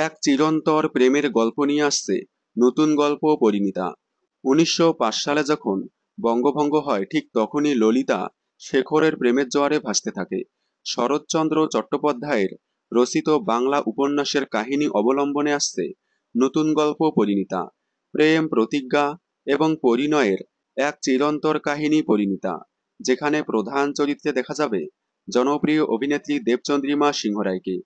এক চিরন্তর প্রেমের গল্প নিয়ে আসছে নতুন গল্প পরিণীতা। ১৯০৫ সালে যখন বঙ্গভঙ্গ হয় ঠিক তখনই ললিতা শেখরের প্রেমের জোয়ারে ভাসতে থাকে। শরৎচন্দ্র চট্টোপাধ্যায়ের রচিত বাংলা উপন্যাসের কাহিনী অবলম্বনে আসছে নতুন গল্প পরিণীতা। প্রেম, প্রতিজ্ঞা এবং পরিণয়ের এক চিরন্তর কাহিনী পরিণীতা, যেখানে প্রধান চরিত্রে দেখা যাবে জনপ্রিয় অভিনেত্রী দেবচন্দ্রিমা সিংহ রায়কে।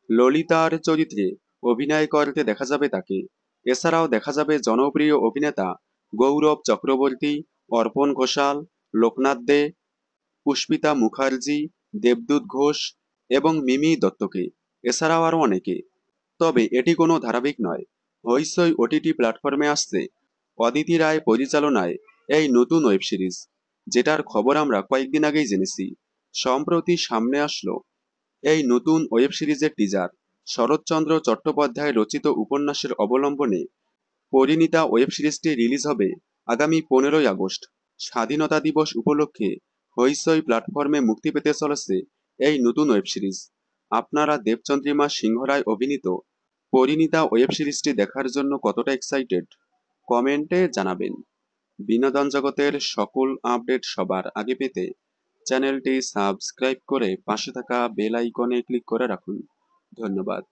ললিতার চরিত্রে অভিনয় করতে দেখা যাবে তাকে। এছাড়াও দেখা যাবে জনপ্রিয় অভিনেতা গৌরব চক্রবর্তী, অর্পণ ঘোষাল, লোকনাথ দে, পুষ্পিতা মুখার্জি, দেবদূত ঘোষ এবং মিমি দত্তকে। এছাড়াও আরও অনেকে। তবে এটি কোনো ধারাবাহিক নয়। হইচই ওটিটি প্ল্যাটফর্মে আসছে অদিতি রায় পরিচালনায় এই নতুন ওয়েব সিরিজ, যেটার খবর আমরা কয়েকদিন আগেই জেনেছি। সম্প্রতি সামনে আসলো এই নতুন ওয়েব সিরিজের টিজার। শরৎচন্দ্র চট্টোপাধ্যায় রচিত উপন্যাসের অবলম্বনে পরিণীতা ওয়েব সিরিজটি রিলিজ হবে আগামী 15ই আগস্ট। স্বাধীনতা দিবস উপলক্ষে হইচই প্ল্যাটফর্মে মুক্তি পেতে চলেছে এই নতুন ওয়েব সিরিজ। আপনারা দেবচন্দ্রিমা সিংহ রায় অভিনীত পরিণীতা ওয়েব সিরিজটি দেখার জন্য কতটা এক্সাইটেড কমেন্টে জানাবেন। বিনোদন জগতের সকল আপডেট সবার আগে পেতে চ্যানেলটি সাবস্ক্রাইব করে পাশে থাকা বেল আইকনে ক্লিক করে রাখুন। ধন্যবাদ।